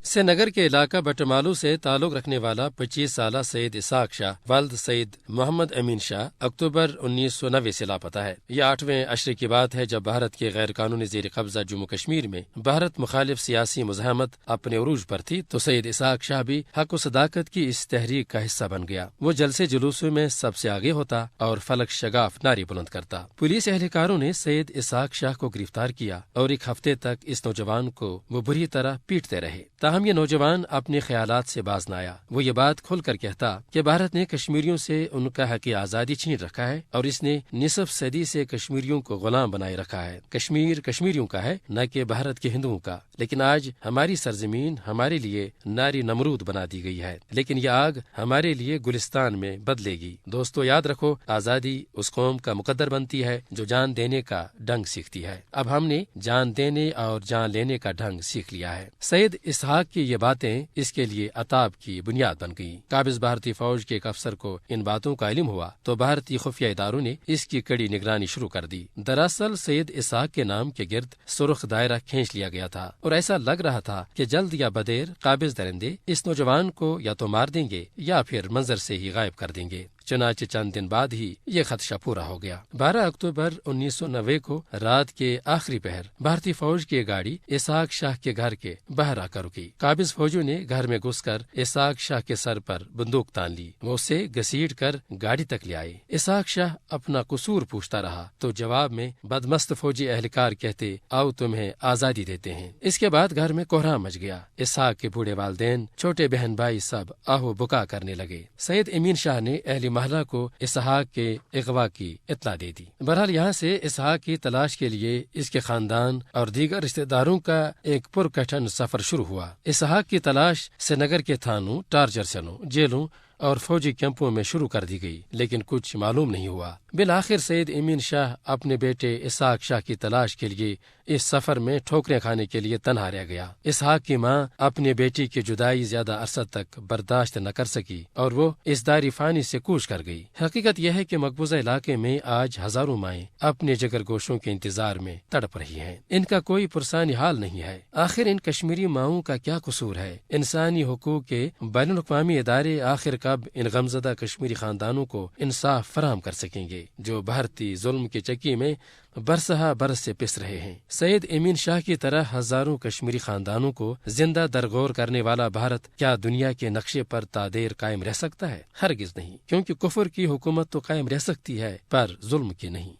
سری نگر کے علاقہ بٹمالو سے تعلق رکھنے والا 25 سالہ سید اسحاق شاہ والد سید محمد امین شاہ اکتوبر 1990 سے لاپتہ ہے۔ یہ 8ویں عشرے کی بات ہے جب بھارت کے غیر قانونی زیر قبضہ جموں کشمیر میں بھارت مخالف سیاسی مزاحمت اپنے عروج پر تھی تو سید اسحاق شاہ بھی حق و صداقت کی اس تحریک کا حصہ بن گیا۔ وہ جلسے جلوسوں میں سب سے آگے ہوتا اور فلک شگاف نعرے بلند کرتا۔ پولیس اہلکاروں نے سید اسحاق شاہ کو گرفتار کیا اور ایک ہفتے تک اس نوجوان کو وہ بری طرح پیٹتے رہے، تاہم یہ نوجوان اپنے خیالات سے باز نہ آیا۔ وہ یہ بات کھل کر کہتا کہ بھارت نے کشمیریوں سے ان کا حق آزادی چھین رکھا ہے اور اس نے نصف صدی سے کشمیریوں کو غلام بنائے رکھا ہے۔ کشمیر کشمیریوں کا ہے، نہ کہ بھارت کے ہندوؤں کا، لیکن آج ہماری سرزمین ہمارے لیے ناری نمرود بنا دی گئی ہے، لیکن یہ آگ ہمارے لیے گلستان میں بدلے گی۔ دوستو یاد رکھو، آزادی اس قوم کا مقدر بنتی ہے جو جان دینے کا ڈنگ سیکھتی ہے۔ اب ہم نے جان دینے اور جان لینے کا ڈھنگ سیکھ لیا ہے۔ سید اسحاق کی یہ باتیں اس کے لیے عتاب کی بنیاد بن گئیں۔ قابض بھارتی فوج کے ایک افسر کو ان باتوں کا علم ہوا تو بھارتی خفیہ اداروں نے اس کی کڑی نگرانی شروع کر دی۔ دراصل سید اسحاق کے نام کے گرد سرخ دائرہ کھینچ لیا گیا تھا اور ایسا لگ رہا تھا کہ جلد یا بدیر قابض درندے اس نوجوان کو یا تو مار دیں گے یا پھر منظر سے ہی غائب کر دیں گے۔ چنانچہ چند دن بعد ہی یہ خدشہ پورا ہو گیا۔ 12 اکتوبر 1990 کو رات کے آخری پہر بھارتی فوج کی گاڑی اسحاق شاہ کے گھر کے باہر آ کر رکی۔ قابض فوجیوں نے گھر میں گھس کر اسحاق شاہ کے سر پر بندوق تان لی۔ وہ اسے گھسیٹ کر گاڑی تک لے آئے۔ اسحاق شاہ اپنا قصور پوچھتا رہا تو جواب میں بدمست فوجی اہلکار کہتے، آؤ تمہیں آزادی دیتے ہیں۔ اس کے بعد گھر میں کوہرام مچ گیا۔ اسحاق کے بوڑھے والدین، چھوٹے بہن بھائی سب آہو بکا کرنے لگے۔ سید امین شاہ نے اہل محلہ کو اسحاق کے اغوا کی اطلاع دے دی۔ بہرحال یہاں سے اسحاق کی تلاش کے لیے اس کے خاندان اور دیگر رشتہ داروں کا ایک پرکٹھن سفر شروع ہوا۔ اسحاق کی تلاش سری نگر کے تھانوں، ٹارچر سیلوں، جیلوں اور فوجی کیمپوں میں شروع کر دی گئی، لیکن کچھ معلوم نہیں ہوا۔ بالآخر سید امین شاہ اپنے بیٹے اسحاق شاہ کی تلاش کے لیے اس سفر میں ٹھوکریں کھانے کے لیے تنہا رہ گیا۔ اسحاق کی ماں اپنے بیٹی کی جدائی زیادہ عرصہ تک برداشت نہ کر سکی اور وہ اس دار فانی سے کوچ کر گئی۔ حقیقت یہ ہے کہ مقبوضہ علاقے میں آج ہزاروں مائیں اپنے جگر گوشوں کے انتظار میں تڑپ رہی ہیں۔ ان کا کوئی پرسانی حال نہیں ہے۔ آخر ان کشمیری ماؤں کا کیا قصور ہے؟ انسانی حقوق کے بین الاقوامی ادارے آخر کب ان غمزدہ کشمیری خاندانوں کو انصاف فراہم کر سکیں گے جو بھارتی ظلم کی چکی میں برسہ برس سے پس رہے ہیں؟ سید امین شاہ کی طرح ہزاروں کشمیری خاندانوں کو زندہ درگور کرنے والا بھارت کیا دنیا کے نقشے پر تادیر قائم رہ سکتا ہے؟ ہرگز نہیں، کیونکہ کفر کی حکومت تو قائم رہ سکتی ہے پر ظلم کی نہیں۔